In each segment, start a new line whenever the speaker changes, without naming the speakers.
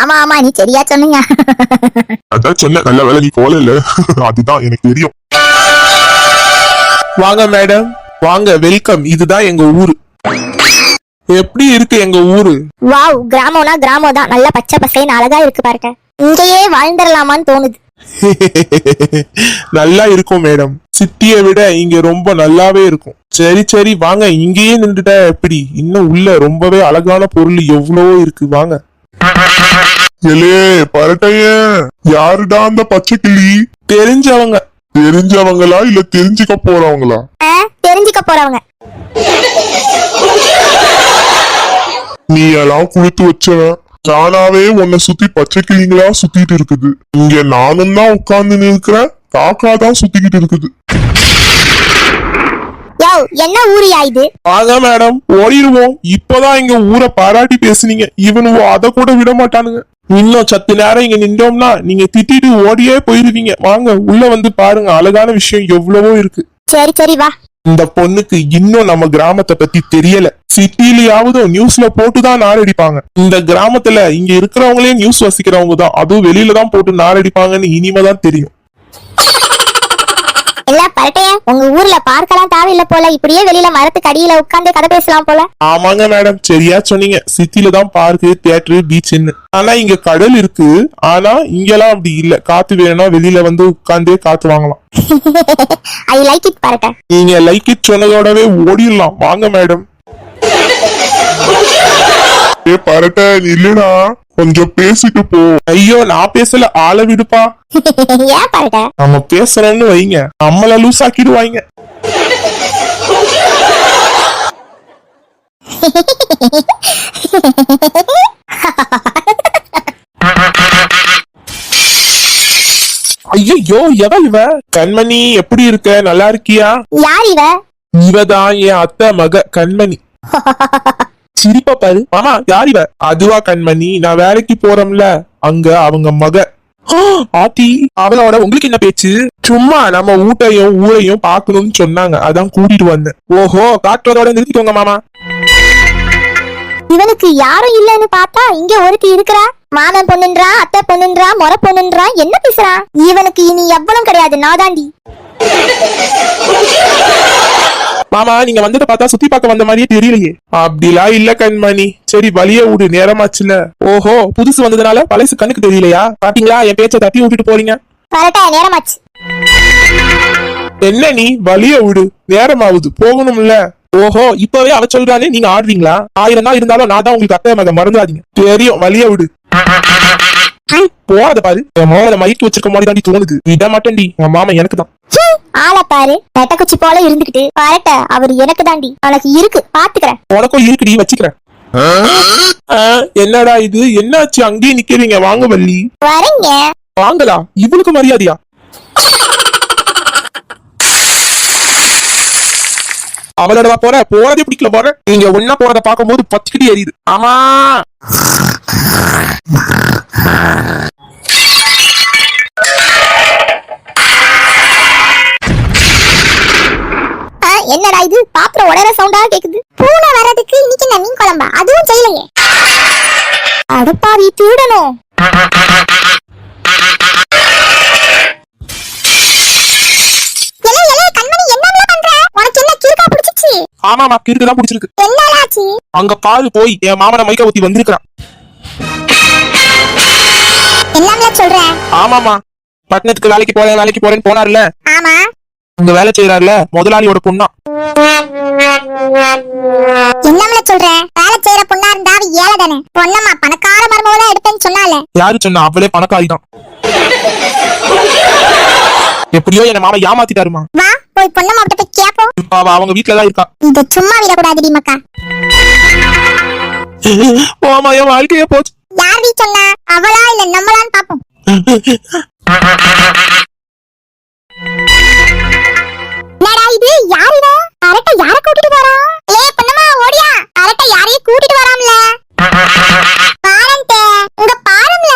ஆமா ஆமா, நீ சரியா சொன்னீங்க.
அதான் சொன்ன, நல்ல வேலை நீ போல இல்ல. அதுதான் எனக்கு தெரியும்.
வாங்க மேடம், வாங்க, வெல்கம். இதுதான் எங்க ஊரு. எப்படி இருக்கு எங்க ஊரு?
வாவ், கிராமம்னா கிராமம் தான். நல்ல பச்சை பசேன்னு அழகா இருக்கு பாருங்க. இங்கேயே வாழ்ந்துடலாமான்னு தோணுது.
நல்லா இருக்கும் மேடம். சிட்டியை விட இங்க ரொம்ப நல்லாவே இருக்கும். சரி சரி வாங்க, இங்கேயே நின்றுட்டா எப்படி? இன்னும் உள்ள ரொம்பவே அழகான பொருள் எவ்வளவோ இருக்கு, வாங்க.
எலே பரட்டைய, யாருடா அந்த பச்சை கிளி?
தெரிஞ்சவங்க.
தெரிஞ்சவங்களா இல்ல தெரிஞ்சுக்க போறவங்களா?
தெரிஞ்சுக்க போறவங்க.
நீ எல்லாம் குடுத்து வச்சவன். தானாவே உன்னை சுத்தி பச்சை கிளிங்களா சுத்திட்டு இருக்குது. இங்க நானும் தான் உட்கார்ந்து நிற்கிறேன், காக்கா தான் சுத்திக்கிட்டு இருக்குது.
யோ, என்ன ஊரியா இது?
வாங்க மேடம், ஓடிடுவோம். இப்பதான் இங்க ஊரை பாராட்டி பேசுனீங்க, இவனுவோ அத கூட விட மாட்டானுங்க. இன்னும் சத்து நேரம் இங்க நின்றோம்னா நீங்க திட்டிட்டு ஓடியே போயிருவீங்க. வாங்க உள்ள வந்து பாருங்க, அழகான விஷயம் எவ்வளவோ இருக்கு.
சரி சரி வா.
இந்த பொண்ணுக்கு இன்னும் நம்ம கிராமத்தை பத்தி தெரியல. சிட்டிலயாவது நியூஸ்ல போட்டுதான் நாரடிப்பாங்க. இந்த கிராமத்துல இங்க இருக்கிறவங்களே நியூஸ் வசிக்கிறவங்க தான், அதுவும் வெளியில தான் போட்டு நாரடிப்பாங்கன்னு இனிமேதான் தெரியும்.
இல்ல பரட்டைய, உங்க ஊர்ல பார்க்கலாம் தேவையில்ல போல. இப்படியே வெளியில மரத்துக்கு அடியில உட்கார்ந்து கதை பேசலாம் போல.
ஆமாங்க மேடம், சரியா சொன்னீங்க. சிட்டில தான் பார்க்கு, தியேட்டர், பீச்ன்னு. ஆனா இங்க கடல் இருக்கு. ஆனா இங்கெல்லாம் அப்படி இல்ல. காத்து வேணும்னா வெளியில வந்து உட்கார்ந்தே காத்து வாங்கலாம்.
ஐ லைக் இட் பரட்ட.
நீங்க லைக் இட் சொன்னதோடவே ஓடிடலாம். வாங்க மேடம்.
ஏ பரட்ட, இல்லடா, கொஞ்சம் பேசிட்டு போ.
ஐயோ, நான் பேசல, ஆள விடுப்பா.
ஏன் பரட்ட?
நம்ம பேசுறோம்னு வைங்க, நம்மள லூஸ் ஆக்கிடுவாங்க. ஐயோ, எவ இவ? கண்மணி, எப்படி இருக்க? நல்லா இருக்கியா?
யார் இவ?
இவதான் என் அத்தை மக கண்மணி. சிரிப்பா பாரு. மாமா, யார் இவ? அதுவா கண்மணி, நான் வேலைக்கு போறோம்ல, அங்க அவங்க மக. ஆத்தி, அவளோட உங்களுக்கு என்ன பேச்சு? சும்மா நம்ம ஊட்டையும் ஊரையும் பாக்கணும்னு சொன்னாங்க, அதான் கூட்டிட்டு வந்தேன். ஓஹோ, காட்டுறதோட நிறுத்திக்கோங்க மாமா.
இவனுக்கு யாரும் இல்லன்னு பார்த்தா இங்க ஒருத்தி இருக்கிறா. மாமன் பொண்ணுன்றா, அத்தை பொண்ணுன்றா, முறை பொண்ணுன்றா, என்ன பேசுறான்? இவனுக்கு இனி எவ்வளவு கிடையாது, நாதாண்டி.
மாமா, நீங்க வந்ததை பார்த்தா சுத்தி பார்க்க வந்த மாதிரியே தெரியலையே. அப்படிலாம் இல்ல கண்மணி. சரி வழிய விடு, நேரமாச்சுல. ஓஹோ, புதுசு வந்ததுனால பழசு கண்ணுக்கு தெரியலையா? பாத்தீங்களா, என் பேச்ச தட்டி விட்டுட்டு போறீங்க.
கரெக்டா நேரமாச்சு.
என்ன நீ, வழிய விடு, நேரமாவுது, போகணும்ல. ஓஹோ, இப்பவே அவ சொல்றானே நீங்க ஆடுறீங்களா? 1000 நாள் இருந்தாலும் நான் தான் உங்களுக்கு அத்தை மக, மறந்துடாதீங்க. தெரியும், வழிய விடு. போறத பாரு, என் மாமனை மயக்கி வச்சிருக்க மாதிரி தாண்டி தோணுது. விட மாட்டேன்டி, என் மாமா எனக்கு தான்.
ஆளை பாரு, நெட்டக்குச்சி போல இருந்துகிட்டு. பரட்ட, அவர் எனக்கு தாண்டி. அவனுக்கு இருக்கு, பாத்துக்கிறேன்.
உனக்கும் இருக்குடி, வச்சுக்கிறேன். என்னடா இது, என்னாச்சு? அங்கேயே நிக்கிறீங்க, வாங்க வள்ளி.
வரேங்க.
வாங்கலா, இவளுக்கு மரியாதையா? அவளோட போறதே பிடிக்கல போற. நீங்க ஒன்னா போறத பாக்கும்போது பத்திக்கிட்டு எரியுது. ஆமா,
என்னடா இது, பாத்திரம் உடற சவுண்டா கேக்குது. பூனை வரதுக்கு இன்னைக்கு என்ன மீன் குழம்பா? அதுவும் செய்யலையே. அடப்பாவி, தீடணும்.
ஆமாமா, கிறுக்குதான் பிடிச்சிருக்கு.
என்னடாச்சு?
அங்க பாரு, போய் என் மாமனை மைக்க ஊத்தி வந்திருக்கான்.
என்னம்ல சொல்ற?
ஆமாமா, பட்டணத்துக்கு வேலைக்கு போறேன்னு போனார்ல.
ஆமா,
அங்க வேலை செய்யறாருல, முதலாளியோட பொண்ணா.
என்னம்ல சொல்ற? வேலை செய்யற பொண்ணா இருந்தா அவ ஏழை தானே. பொண்ணம்மா பணக்கார மருமகளா எடுப்பேன்னு சொன்னால.
யாரு சொன்னா? அவளே பணக்காரிதான். எப்படியோ என் மாமா ஏமாத்திட்டாருமா.
வா, போய் பொண்ணம்மா கிட்ட போய் கேப்போம்.
அவ அவங்க வீட்டுலதான் இருக்கா.
இத சும்மா விடக்கூடாதுடி மக்கா.
மாமா, என் வாழ்க்கையே போச்சு.
யார் நீ சொன்னா? அவளா இல்ல நம்மளான்னு பாப்போம். என்னடா இது, யார் இவ? அரட்ட யார கூட்டிட்டு போறா? ஏய் பொண்ணம்மா, ஓடியா. அரட்ட யாரையும் கூட்டிட்டு வராம்ல. பாரந்தே, உங்க பாரும்ல.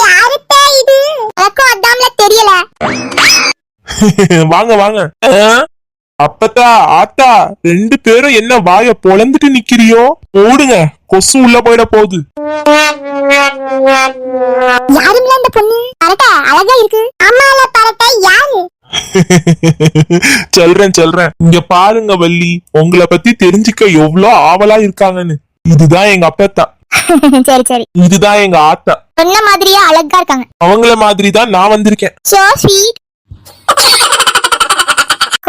யாருப்பே இது? எனக்கும் அதாம்ல தெரியல.
வாங்க வாங்க. அப்பத்தா, ஆத்தா, 2 பேரும் என்ன வாய பொளந்துட்டு நிக்கிறியோ? ஓடுங்க, கொசு உள்ள போயிட போகுது.
யாருங்களா இந்த பொண்ணு? பரட்டை அழகா இருக்கு. ஆமால பரட்டை யாரு?
சொல்றேன் இங்க பாருங்க வள்ளி, உங்களை பத்தி தெரிஞ்சுக்க எவ்வளவு ஆவலா இருக்காங்கன்னு. இதுதான் எங்க அப்பத்தா,
சரி சரி.
இதுதான் எங்க ஆத்தா.
சொன்ன மாதிரியே அழகா இருக்காங்க.
அவங்கள மாதிரி தான் நான் வந்திருக்கேன்.
So sweet.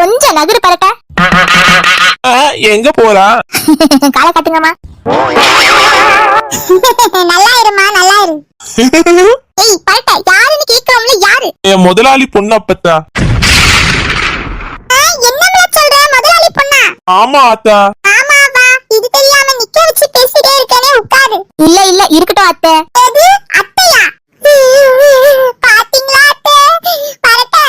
கொஞ்சம் நகரு பரட்டை.
எங்க போறா?
காலை காட்டுங்கம்மா. நல்லா இருமா, நல்லா இரு. ஏய் பரட்டை யாருன்னு கேக்குறோம்ல, யாரு?
என் முதலாளி பொண்ணு அப்பத்தா.
என்னம்ல சொல்ற? முதலாளி பொண்ணா?
ஆமா ஆத்தா.
ஆமாவா? இது தெரியாம நிக்க வச்சு பேசிட்டே இருக்கனே, உட்காரு. இல்ல இல்ல இருக்கட்டும் அத்தை. எது அத்தையா? பாத்தீங்களா அத்தை? பரட்டை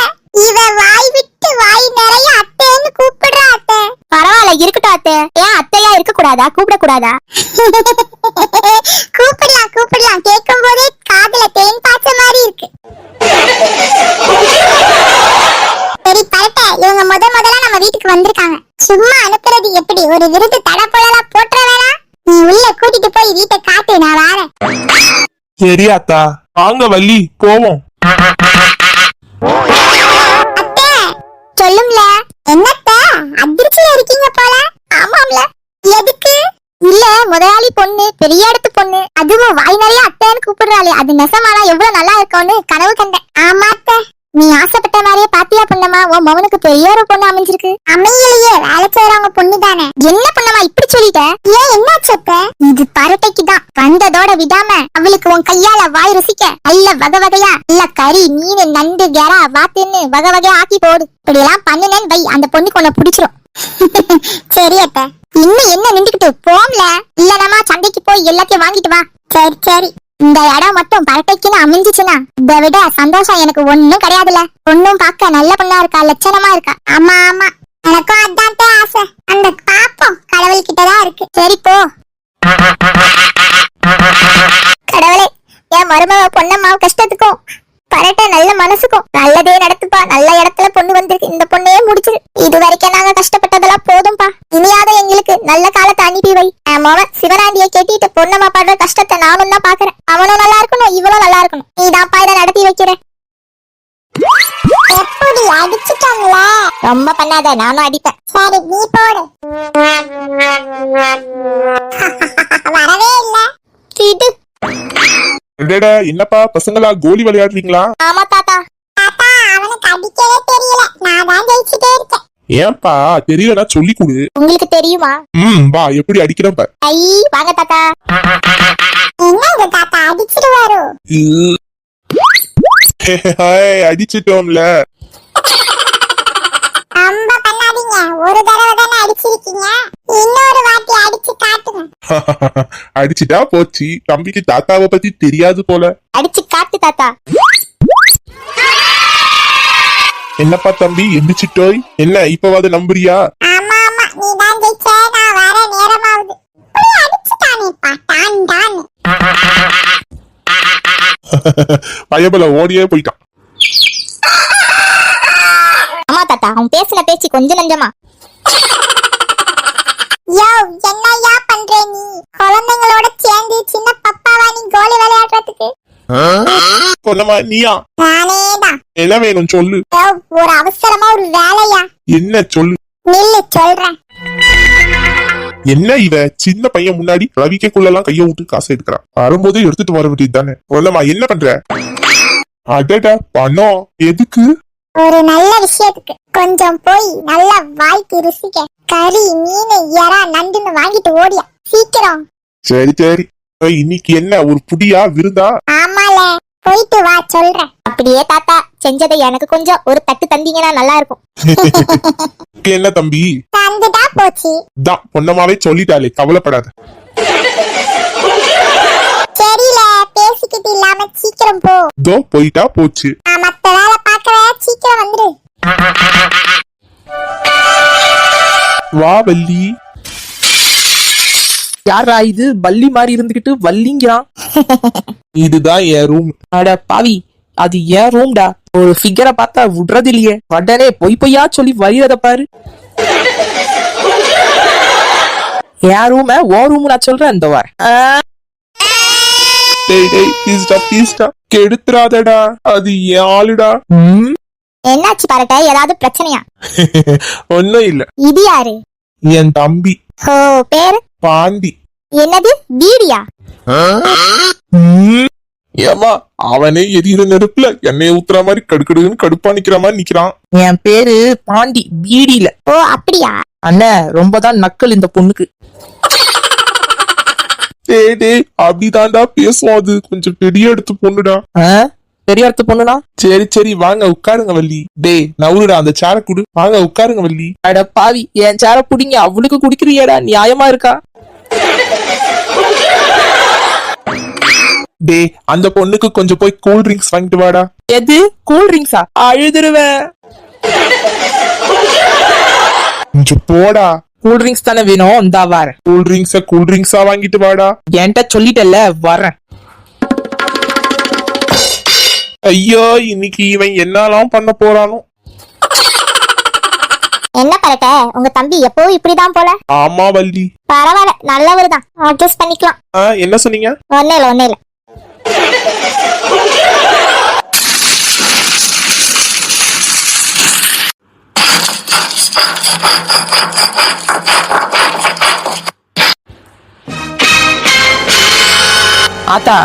இவ வாய் விட்டு வாய் நிறைய அத்தைன்னு கூப்பிடுறா அத்தை. பரவாயில்ல இருக்கட்டும் அத்தை. ஏன் அத்தையா இருக்க கூடாதா? கூப்பிட கூடாதா? கூப்பிடலாம் கூப்பிடலாம். கேட்கும் போதே காதுல தேன் பாய்ச்ச மாதிரி இருக்கு. சரி பரட்டை, இவங்க முதல்ல நம்ம வீட்டுக்கு வந்திருக்காங்க. சும்மா அனுப்புறது எப்படி? ஒரு விருது தட போலலாம் போட்டுற வேணா. நீ உள்ள கூட்டிட்டு போய் வீட்டை காட்டு, நான் வரேன்.
சரி ஆத்தா, வாங்க வள்ளி போவோம்.
அத்தை சொல்லும்ல. என்னத்த அதிர்ச்சியில இருக்கீங்க போல? ஆமாம்ல. எதுக்கு? இல்ல முதலாளி பொண்ணு, பெரிய இடத்து பொண்ணு, அதுவும் வாய் நிறைய அத்தைன்னு கூப்பிடுறாளே, அது நெசமானா எவ்வளவு நல்லா இருக்கும்னு கனவு கண்டேன். ஆமா அத்தை, நீ ஆசைப்பட்ட மாதிரியே பாத்தியா பொண்ணம்மா, உன் மகனுக்கு பெரிய ஒரு பொண்ணு அமைஞ்சிருக்கு. அமையலையே, வேலை செய்யறவங்க பொண்ணு தானே. என்ன பொண்ணம்மா இப்படி சொல்லிட்ட? ஏன் என்னாச்சு அத்தை? இது பரட்டைக்கு தான். வந்ததோட விடாம அவளுக்கு உன் கையால வாய் ருசிக்க நல்ல வகை வகையா நல்ல கறி, மீன், நண்டு, கெரா, வாத்துன்னு வகை வகையா ஆக்கி போடு. இப்படி எல்லாம் பண்ணுனேன்னு வை, அந்த பொண்ணுக்கு உன்னை பிடிச்சிரும். சரி அத்தை. இன்னும் என்ன நின்றுக்கிட்டு போம்ல. இல்லனமா சண்டைக்கு போய் எல்லாத்தையும் வாங்கிட்டு வா. சரி சரி. இந்த இடம் மட்டும் பரட்டைக்குன்னு அமைஞ்சிச்சுன்னா இதை விட சந்தோஷம் எனக்கு ஒண்ணும் கிடையாதுல. பொண்ணும் பார்க்க நல்ல பொண்ணா இருக்கா, லட்சணமா இருக்கா. ஆமா ஆமா, எனக்கும் அதான் ஆசை. அந்த பாப்போம் கடவுள் கிட்டதான் இருக்கு. சரி போ. கடவுளே, என் மருமக பொண்ணம்மாவு கஷ்டத்துக்கும் பரட்டை நல்ல மனசுக்கும் நல்லதே நடத்துப்பா. நல்ல இடத்துல பொண்ணு வந்திருக்கு, இந்த பொண்ணையே முடிச்சிரு. இது வரைக்கும் நாங்க கஷ்டப்பட்டதெல்லாம் போதும்பா. இனியாவது எங்களுக்கு நல்ல காலத்தை அனுப்பி வை. என் மகன் சிவனாண்டிய கேட்டிட்டு பொண்ணம்மா படுற கஷ்டத்தை நானும் தான் பாக்குறேன். அவனும் நல்லா இருக்கணும், இவளும் நல்லா இருக்கணும். நீ தான்ப்பா இதை நடத்தி வைக்கிற. எப்படி அடிச்சுட்டாங்களா? ரொம்ப பண்ணாத, நானும் அடிப்பேன். சரி நீ போடு. வரவே இல்ல. சீட்டு.
என்னடா என்னப்பா பசங்களா கோலி விளையாடுறீங்களா?
ஆமா தாத்தா. தாத்தா அவனுக்கு அடிக்கவே தெரியல, நான் தான் ஜெயிச்சிட்டே இருக்கேன்.
ஏன்பா தெரியலனா சொல்லி கொடு.
உங்களுக்கு தெரியுமா?
வா எப்படி அடிக்கிறேன் பார்.
ஐ வாங்க தாத்தா. என்னங்க தாத்தா அடிச்சிடுவாரு?
அடிச்சிட்டோம்ல.
ரொம்ப பண்ணாதீங்க, ஒரு தடவை தானே அடிச்சிருக்கீங்க, இன்னொரு வாட்டி அடிச்சு காட்டுங்க.
அடிச்சிட்டா போச்சு. தம்பிக்கு தாத்தாவை பத்தி தெரியாது போல.
அடிச்சு காட்டு தாத்தா.
என்னப்பா தம்பி எந்திரிச்சிட்டோய்? என்ன இப்பவாது நம்புறியா?
ஆமா ஆமா, நீ தான் ஜெயிச்ச, நான் வர நேரமாவுது. அடிச்சுட்டானேப்பா, டான் டான்.
பயபல ஓடியே போயிட்டான்.
ஆமா தாத்தா, அவன் பேசுன பேச்சு கொஞ்சம் நஞ்சமா. யோ என்னையா பண்ற நீ? குழந்தைங்களோட சேர்ந்து சின்ன பப்பாவா நீ கோலி விளையாடுறதுக்கு?
பொண்ணம்மா நீயா?
நானேதான்.
என்ன வேணும் சொல்லு.
ஒரு அவசரமா ஒரு வேலையா.
என்ன சொல்லு.
நில்லு சொல்றேன்.
என்ன இவ சின்ன பையன் முன்னாடி ரவிக்கைக்குள்ளலாம் கைய விட்டு காசு எடுக்கிறான். வரும்போதே எடுத்துட்டு வர வேண்டியது தானே. பொண்ணம்மா என்ன பண்ற? அடடா பணம் எதுக்கு?
ஒரு நல்ல விஷயத்துக்கு. கொஞ்சம் போய் நல்ல வாய்க்கு ருசிக்க கறி, மீன், எறா, நண்டுன்னு வாங்கிட்டு ஓடியா சீக்கிரம்.
சரி சரி. இன்னைக்கு என்ன ஒரு புடியா விருந்தா?
ஆமால, போயிட்டு வா சொல்றேன். அப்படியே தாத்தா செஞ்சதை எனக்கு கொஞ்சம் ஒரு தட்டு தந்தீங்கன்னா நல்லா இருக்கும்.
என்ன தம்பி?
தந்துட்டா போச்சு.
தான் பொண்ணமாவே சொல்லிட்டாலே, கவலைப்படாத.
சரில, பேசிக்கிட்டு இல்லாம சீக்கிரம் போ.
தோ போயிட்டா போச்சு.
நான் மத்த வேலை பாக்குறேன், சீக்கிரம் வந்துரு.
வா வள்ளி.
யாரா இது பல்லி மாதிரி இருந்துகிட்டு வள்ளிங்கிறான்?
இதுதான் என் ரூம்.
அட பாவி, அது ஏன் ரூம்டா. ஒரு ஃபிகரை பார்த்தா விடுறது இல்லையே. உடனே பொய்யா சொல்லி வரியத பாரு. என் ரூம ஓ ரூம் நான் சொல்றேன், இந்த வார
டேய் டேய் பீஸ்டா கெடுத்துறாதடா, அது என் ஆளுடா.
என்னாச்சு பரட்ட, ஏதாவது பிரச்சனையா?
ஒன்னும் இல்ல.
இது யாரு?
என் தம்பி
ஓ, பேரு
பாண்டி.
என்னது, பீடியா?
ஏமா அவனே எரியிற நெருப்புல எண்ணெய் ஊத்துற மாதிரி கடுக்கடுன்னு கடுப்பா நிக்கிற மாதிரி நிக்கிறான்.
என் பேரு பாண்டி, பீடியில.
ஓ அப்படியா?
அண்ணே ரொம்பதான் நக்கல் இந்த பொண்ணுக்கு.
டேய் டேய் அப்படிதான்டா பேசுவோம், அது கொஞ்சம் பெரிய எடுத்து பொண்ணுடா.
பெரிய இடத்து பொண்ணுனா?
சரி வாங்க உட்காருங்க வள்ளி. டேய் நவுருடா, அந்த சேர குடு, வாங்க உட்காருங்க வள்ளி.
அட பாவி, என் சேர புடிங்க, அவளுக்கு குடிக்கிறியடா, நியாயமா இருக்கா?
டேய் அந்த பொண்ணுக்கு கொஞ்சம் போய் கூல் ட்ரிங்க்ஸ் வாங்கிட்டு வாடா.
எது கூல் ட்ரிங்க்ஸா? அழுதுருவேன்.
கொஞ்சம் போடா.
கூல் ட்ரிங்க்ஸ் தானே வேணும், இந்தா வரேன்.
கூல் ட்ரிங்க்ஸா வாங்கிட்டு வாடா.
என்கிட்ட சொல்லிட்டல, வரேன்.
ஐயோ இன்னைக்கு இவன் என்னலாம் பண்ண போறானோ.
என்ன பரட்ட, உங்க தம்பி எப்பவும் இப்படிதான் போல.
ஆமா வள்ளி.
பரவாயில்ல, நல்லவரு தான், அட்ஜஸ்ட் பண்ணிக்கலாம்.
என்ன சொன்னீங்க?
ஒன்னும் இல்ல.
ஆத்தா.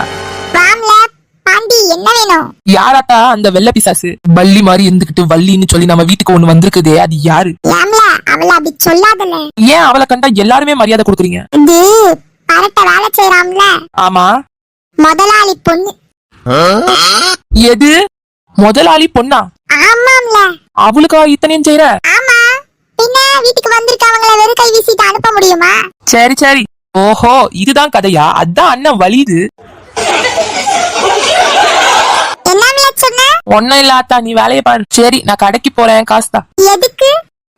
வாம்ல பாண்டி, என்ன வேணும்?
யாராத்தா அந்த வெள்ள பிசாசு? பள்ளி மாதிரி இருந்துகிட்டு வள்ளின்னு சொல்லி நம்ம வீட்டுக்கு ஒண்ணு வந்திருக்குதே, அது யாரு?
ஏம்ல அவள அப்படி சொல்லாதல.
ஏன் அவளை கண்டா எல்லாருமே மரியாதை கொடுக்குறீங்க?
இது பரட்ட வேலை செய்யறாம்ல.
ஆமா,
முதலாளி பொண்ணு.
எது முதலாளி பொண்ணா?
ஆமாம்ல.
அவளுக்கா இத்தனையும் செய்யற?
ஆமா, பின்ன வீட்டுக்கு வந்திருக்கவங்கள வெறும் கை வீசிட்டு அனுப்ப முடியுமா?
சரி. ஓஹோ, இதுதான் கதையா? அதான் அண்ணன் வலியுது.
என்ன சொன்ன?
ஒன்னும் இல்ல ஆத்தா, நீ வேலையை பாரு. சரி நான் கடைக்கு போறேன், காசுதா.
எதுக்கு?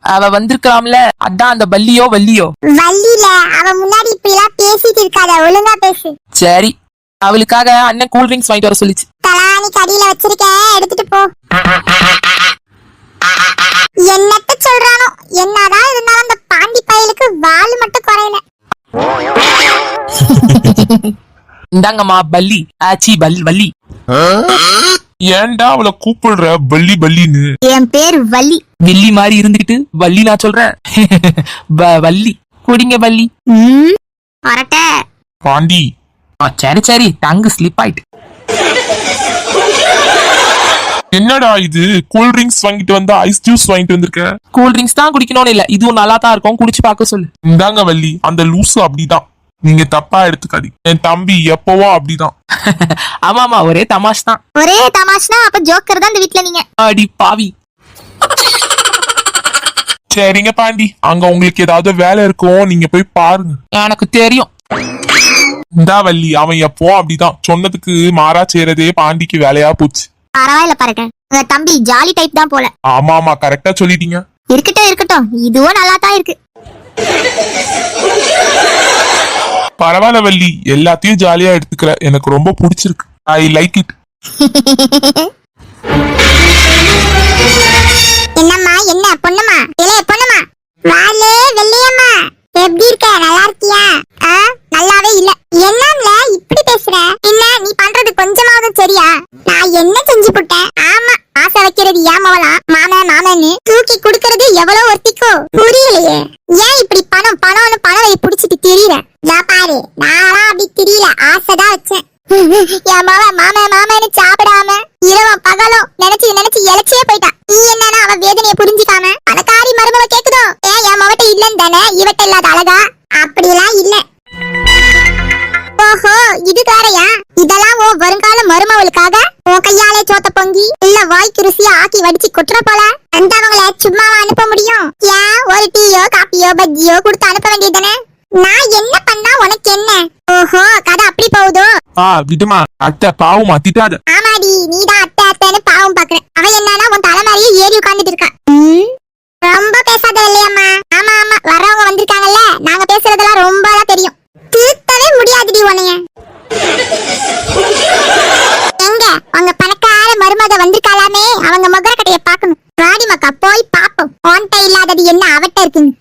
அவ வந்திருக்கலாம்ல, அதான் அந்த வள்ளியோ.
வள்ளியில அவ முன்னாடி இப்படி எல்லாம் பேசிட்டு இருக்காத, ஒழுங்கா பேசு.
சரி, அவளுக்காக அண்ணன் கூல் ட்ரிங்க்ஸ் வாங்கிட்டு வர சொல்லிச்சு.
தலானி கடியில வச்சிருக்கேன், எடுத்துட்டு போ. என்னத்த சொல்றானோ, என்னதான் இருந்தாலும் அந்த பாண்டி பயலுக்கு வாலு மட்டும் குறையல.
இந்தாங்கம்மா பல்லி. ஆச்சி வள்ளி.
ஏன்டா அவளை கூப்பிடுற பல்லின்னு?
என் பேர் வள்ளி.
வில்லி மாதிரி இருந்துகிட்டு வள்ளி நான் சொல்றேன். வள்ளி குடிங்க வள்ளி.
வரட்ட
பாண்டி.
சரி டங்கு ஸ்லிப் ஆயிட்டு.
என்னடா இது, கூல் ட்ரிங்க்ஸ் வாங்கிட்டு வந்தா ஐஸ் ஜூஸ் வாங்கிட்டு வந்திருக்க?
கூல் ட்ரிங்க்ஸ் தான் குடிக்கணும்னு இல்ல, இதுவும் நல்லா தான் இருக்கும், குடிச்சு பார்க்க சொல்லு.
இந்தாங்க வள்ளி, அந்த லூசு அப்படிதான், நீங்க தப்பா எடுத்துக்காதீங்க. என் தம்பி எப்பவும் அப்படிதான்.
ஆமாமா, ஒரே தமாஷ் தான்.
ஒரே தமாஷ்னா அப்ப ஜோக்கர் தான் இந்த வீட்ல நீங்க.
அடி பாவி.
சரிங்க பாண்டி, அங்க உங்களுக்கு ஏதாவது வேலை இருக்கும், நீங்க போய் பாருங்க.
எனக்கு தெரியும்.
இந்தா வள்ளி, அவன் எப்பவும் அப்படிதான், சொன்னதுக்கு மாறா செய்யறதே பாண்டிக்கு வேலையா போச்சு.
பரவாயில்ல பாருங்க, உங்க தம்பி ஜாலி டைப் தான் போல.
ஆமா கரெக்டா சொல்லிட்டீங்க.
இருக்கட்டும், இதுவும் நல்லா தான் இருக்கு.
பரவாயில்ல வள்ளி, எல்லாத்தையும் ஜாலியா எடுத்துக்கிற, எனக்கு ரொம்ப பிடிச்சிருக்கு. ஐ லைக் இட்.
என்னம்மா, என்ன பொண்ணுமா? பொண்ணுமா, வாலே வெள்ளையம்மா, எப்படி இருக்க? நல்லா இருக்கியா? நல்லாவே இல்ல. என்னம்ல இப்படி பேசுற? பின்ன நீ பண்றது கொஞ்சமாவது சரியா? நான் என்ன செஞ்சு போட்டேன்? ஆமா, ஆசை வைக்கிறது ஏமாவலாம், மாமன்னு தூக்கி குடுக்கறது எவ்வளவு ஒத்திக்கோ, புரியலையே. ஏன் இப்படி பணம்னு பணவை புடிச்சிட்டு திரியற? பாரு, நானா அப்படி திரியல, ஆசைதான் வச்சேன். என் மாமன்னு சாப்பிடாம இரவும் பகலும் நினைச்சு இழைச்சே போயிட்டா. நீ என்னன்னா அவ வேதனைய புரிஞ்சுக்காம பணக்காரி மருமவ கேக்குதோ? என் மவட்ட இல்லன்னு தானே இவட்ட இல்லாத அழகா? அப்படிலாம் இல்ல. ஓஹோ, இது வேறயா? இதெல்லாம் உன் வருங்கால மருமவளுக்காக உன் கையாலே சோத்த பொங்கி இல்ல வாய்க்கு ருசியா ஆக்கி வடிச்சு கொட்டுற போல வந்தவங்கள சும்மாவா அனுப்ப முடியும்? ஏன் ஒரு டீயோ காப்பியோ பஜ்ஜியோ கொடுத்து அனுப்ப வேண்டியதுதானே? நான் என்ன பண்ணா உனக்கு என்ன? ஓஹோ, கதை அப்படி போகுதோ?
விடுமா, அத்தை பாவமா திட்டாத.
ஆமாடி, நீதான் அத்தைன்னு பாவம் பாக்குற. அவ என்னன்னா உன் தலை மாதிரியே ஏறி உட்கார்ந்துட்டு இருக்கா. ரொம்ப பேசாத இல்லையம்மா. ஆமா வர்றவங்க வந்திருக்காங்கல்ல, நாங்க பேசுறதெல்லாம் ரொம்ப தெரியும். திருத்தவே முடியாதுடி உன்னைய. எங்க உங்க பணக்கார மருமக வந்திருக்காலாமே, அவங்க முகர கடையை பாக்கணும். ராடி மக்கா, போய் பாப்போம் உன்கிட்ட இல்லாதது என்ன அவட்ட இருக்குன்னு.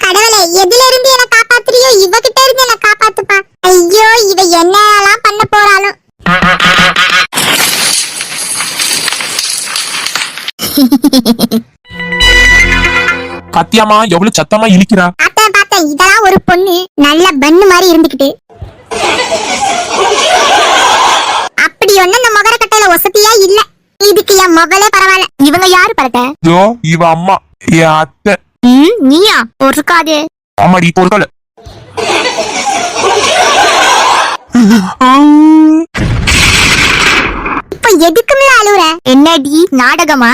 கடவுளே, எதுல இருந்து என்ன காப்பாத்துறியோ, இவகிட்ட இருந்து என்ன
பாத்தியாமா எவ்வளவு சத்தமா இழிக்கிறா.
பார்த்தேன் இதெல்லாம் ஒரு பொண்ணு நல்ல பண்ணு மாதிரி இருந்துகிட்டு அப்படி ஒண்ணு இந்த மகர கட்டையில வசதியா இல்ல. இதுக்கு என் மகளே பரவாயில்ல. இவங்க யாரு பரட்ட?
இவ அம்மா என் அத்தை.
நீயா? பொறுக்காது.
ஆமாடி பொறுக்கல.
இப்ப எதுக்குமே அழுவுற? என்னடி நாடகமா?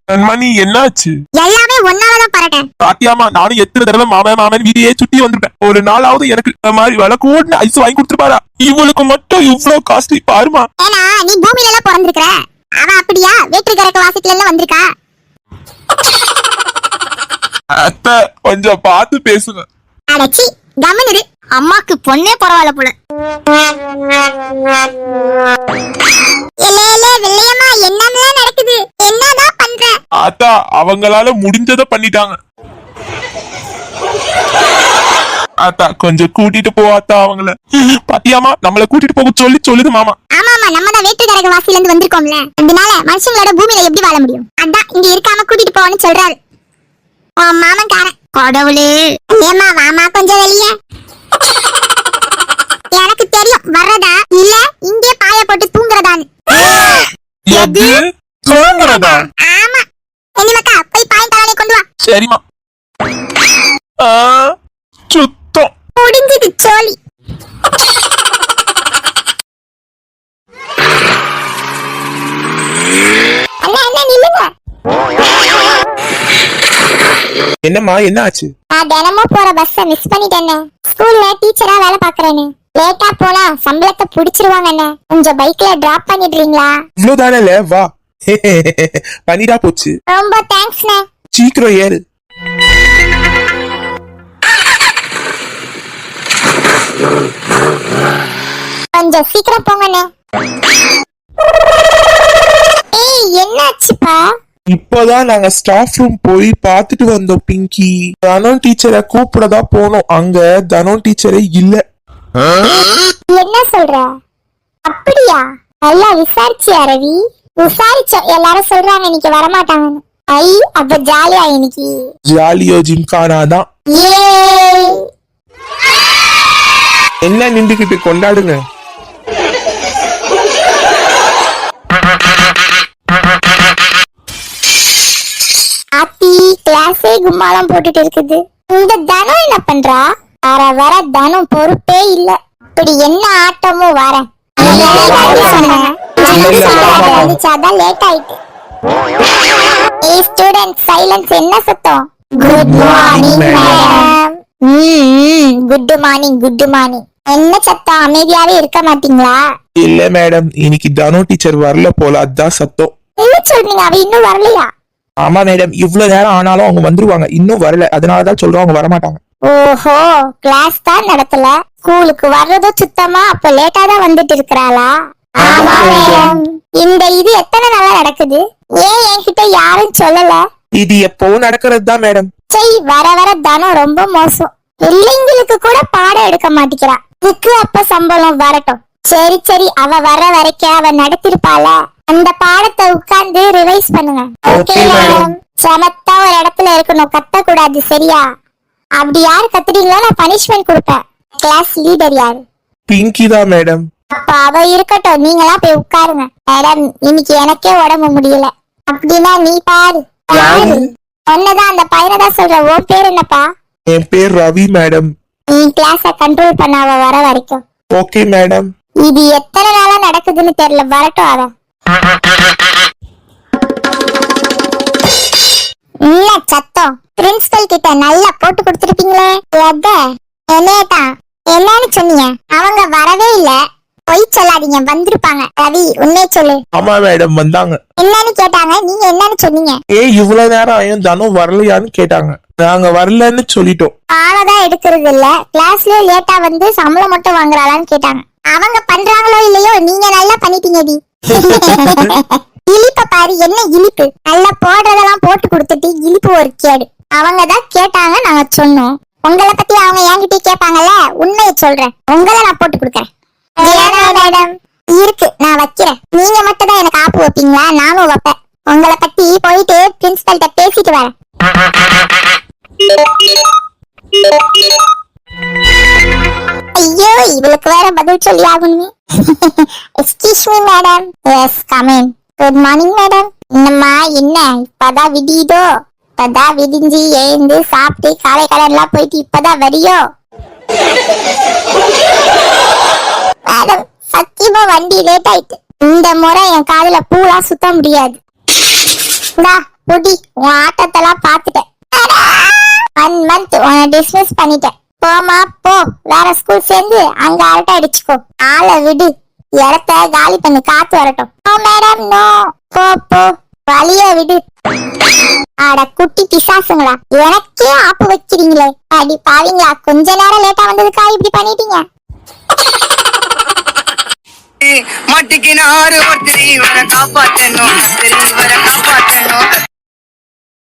கண்மணி என்னாச்சு?
எல்லாமே ஒன்னாலதான் பரட்டேன்.
பாத்தியாமா நானும் எத்தனை தடவை மாமன் வீடியே சுத்தி வந்துட்டேன். ஒரு நாளாவது எனக்கு இந்த மாதிரி விளக்கோடு ஐஸ் வாங்கி கொடுத்துருப்பாரா? இவளுக்கு மட்டும் இவ்வளவு காஸ்ட்லி பாருமா.
ஏன்னா நீ பூமியில எல்லாம் பிறந்திருக்கிற. அவ அப்படியா வேற்று கிரக வாசத்துல எல்லாம் வந்திருக்கா?
அத்தை கொஞ்சம் பார்த்து பேசுங்க.
அடச்சி கமனிரு. அம்மாக்கு பொண்ணே பரவாயில்ல போல. வெள்ளையம்மா என்னமெல்லாம் நடக்குது? என்னதான் பண்ற?
ஆத்தா அவங்களால முடிஞ்சத பண்ணிட்டாங்க. ஆத்தா கொஞ்சம் கூட்டிட்டு போவாத்தா அவங்கள. பாத்தியாமா நம்மள கூட்டிட்டு போக சொல்லுது மாமா.
ஆமா நம்ம தான் வேற்று கிரக வாசில இருந்து வந்திருக்கோம்ல. அதனால மனுஷங்களோட பூமியில எப்படி வாழ முடியும்? அதான் இங்க இருக்காம கூட்டிட்டு போவான்னு சொல்றாரு மாமன் காரன். கடவுளே. ஏமா வாமா கொஞ்சம் வெளியே. எனக்கு தெரியும் வர்றதா இல்ல இங்கே பாய போட்டு தூங்குறதான்னு.
எது தூங்குறதா?
ஆமா. எலிமக்கா போய் பாய் தலையை கொண்டு வா.
சரிமா. சுத்தம்
முடிஞ்சது சோலி. அண்ணா நில்லுங்க.
என்னம்மா என்ன ஆச்சு?
நான் தினமும் போற பஸ்ஸ மிஸ் பண்ணிட்டேன். ஸ்கூல்ல டீச்சரா வேலை பாக்குறேன்னு லேட்டா போனா சம்பளத்தை புடிச்சிருவாங்க. கொஞ்சம் பைக்ல டிராப் பண்ணிடுறீங்களா?
இவ்வளவுதானே வா. பண்ணிடா போச்சு.
ரொம்ப தேங்க்ஸ்ண்ணே.
சீக்கிரம் ஏறு.
கொஞ்சம் சீக்கிரம் போங்கண்ணே. ஏய் என்னாச்சுப்பா?
இப்பதான் நாங்க ஸ்டாஃப் ரூம் போய் பாத்துட்டு வந்தோம் பிங்கி. தனம் டீச்சரை கூப்பிடதா போனோம். அங்க தனம் டீச்சரே இல்ல.
என்ன சொல்ற? அப்படியா? நல்லா விசாரிச்சியா ரவி? விசாரிச்சோம். எல்லாரும் சொல்றாங்க இன்னைக்கு வரமாட்டாங்கன்னு. ஐ அப்ப ஜாலியா இன்னைக்கு?
ஜாலியோ ஜிம்கானாதான். என்ன நின்றுகிட்டு கொண்டாடுங்க.
ஆத்தி கிளாஸே கும்மாளம் போட்டுட்டு இருக்குது. இந்த தனம் என்ன பண்றா? வர தனம் பொறுப்பே இல்ல. இப்படி என்ன ஆட்டமும் வரேன். லேட் ஆயிட்டு. Student silence. என்ன சத்தம்? Good morning madam. Good morning good morning. என்ன சத்தம்? அமைதியாவே இருக்க மாட்டீங்களா?
இல்ல மேடம் இன்னைக்கு தனு டீச்சர் வரல போல, அதான் சத்தம்.
என்ன சொல்றீங்க? அவ இன்னும் வரலையா?
ஆமா மேடம் இவ்வளவு நேரம் ஆனாலும் அவங்க வந்துருவாங்க. இன்னும் வரல, அதனாலதான் சொல்றோம் அவங்க வரமாட்டாங்க.
ஓஹோ கிளாஸ் தான் நடத்தல. ஸ்கூலுக்கு வர்றதும் சுத்தமா அப்ப லேட்டா தான் வந்துட்டு இருக்கறாளா? ஆமா மேடம். இந்த இது எத்தனை நாளா நடக்குது? ஏன் என்கிட்ட யாரும் சொல்லல?
இது எப்பவும் நடக்கிறது தான் மேடம்.
சரி வர தனம் ரொம்ப மோசம். பிள்ளைங்களுக்கு கூட பாடம் எடுக்க மாட்டேங்கிறா. இதுக்கு அப்ப சம்பளம் வரட்டும். சரி அவ வர வரைக்கும் அவ நடத்திருப்பாள. அந்த பாடத்தை உட்கார்ந்து ரிவைஸ் பண்ணுங்க. Okay madam. சமத்தா ஒரு இடத்துல இருக்கணும், கத்த கூடாது சரியா? அப்படி யாரு கத்துறீங்களோ நான் பனிஷ்மெண்ட் கொடுப்பேன். கிளாஸ் லீடர் யாரு?
பிங்கி தான் மேடம்.
அப்ப அவ இருக்கட்டும், நீங்களா போய் உட்காருங்க. மேடம் இன்னைக்கு எனக்கே உடம்பு முடியல. அப்படின்னா நீ பாரு. யாரு? ஒன்னதான் அந்த பையனதான் சொல்ற. உன் பேர் என்னப்பா?
என் பேர் ரவி மேடம்.
நீ கிளாஸ கண்ட்ரோல் பண்ண அவ வர வரைக்கும்.
Okay madam.
இது எத்தனை நாளா நடக்குதுன்னு தெரியல. வரட்டும் அவ. என்ன சத்தம்? பிரின்சிபல் கிட்ட நல்லா போட்டு கொடுத்துருப்பீங்களே. என்னதான் என்னன்னு சொன்னீங்க? அவங்க வரவே இல்ல. பொய் சொல்லாதீங்க, வந்திருப்பாங்க. ரவி உண்மையை சொல்லு.
ஆமா மேடம் வந்தாங்க.
என்னன்னு கேட்டாங்க, நீங்க என்னன்னு சொன்னீங்க?
இவ்வளவு நேரம் ஆயும் தனம் வரலையான்னு கேட்டாங்க. நாங்க வரலன்னு சொல்லிட்டோம்.
பாடதான் எடுக்கிறது இல்ல, கிளாஸ்லயே லேட்டா வந்து சம்பளம் மட்டும் வாங்குறாளான்னு கேட்டாங்க. அவங்க பண்றாங்களோ இல்லையோ நீங்க நல்லா பண்ணிட்டீங்கடி. இழிப்ப பாரு, என்ன இழிப்பு! நல்லா போடுறதெல்லாம் போட்டு கொடுத்துட்டு இழிப்பு ஒரு கேடு. அவங்க தான் கேட்டாங்க, நாங்க சொன்னோம். உங்களை பத்தி அவங்க என்கிட்ட கேட்பாங்கல்ல, உண்மையை சொல்றேன். உங்களை நான் போட்டு கொடுக்கறேன். மேடம் இருக்கு, நான் வைக்கிறேன். நீங்க மட்டும் தான் எனக்கு ஆப்பு வைப்பீங்களா? நானும் வைப்பேன். உங்களை பத்தி போயிட்டு பிரின்சிபல்கிட்ட பேசிட்டு வரேன். ஐயோ இவளுக்கு வேற பதில் சொல்லி ஆகணுமே. Excuse me madam. Yes come in. Good morning madam. என்னம்மா என்ன இப்பதான் விடியுதோ? இப்பதான் விடிஞ்சு எழுந்து சாப்பிட்டு காலை கடன்லாம் போயிட்டு இப்பதான் வரியோ? மேடம் சத்தியமா வண்டி லேட் ஆயிட்டு. இந்த முறை என் காதுல பூலாம் சுத்த முடியாது. புடி உன் ஆட்டத்தெல்லாம் பாத்துட்டேன். 1 month உன்னை டிஸ்மிஸ் பண்ணிட்டேன். போமா போ, வேற ஸ்கூல் சேர்ந்து அங்க அரட்டை அடிச்சுக்கோ. ஆளை விடு, இடத்த காலி பண்ணி காத்து வரட்டும். நோ மேடம் நோ, போ போ, வழிய விடு. அட குட்டி பிசாசுங்களா, எனக்கே ஆப்பு வைக்கிறீங்களே. அடி பாவீங்களா, கொஞ்ச நேரம் லேட்டா வந்ததுக்கா இப்படி பண்ணிட்டீங்க?
மட்டிக்கு நாறு ஒருத்தரி வர காப்பாத்தணும், வர காப்பாத்த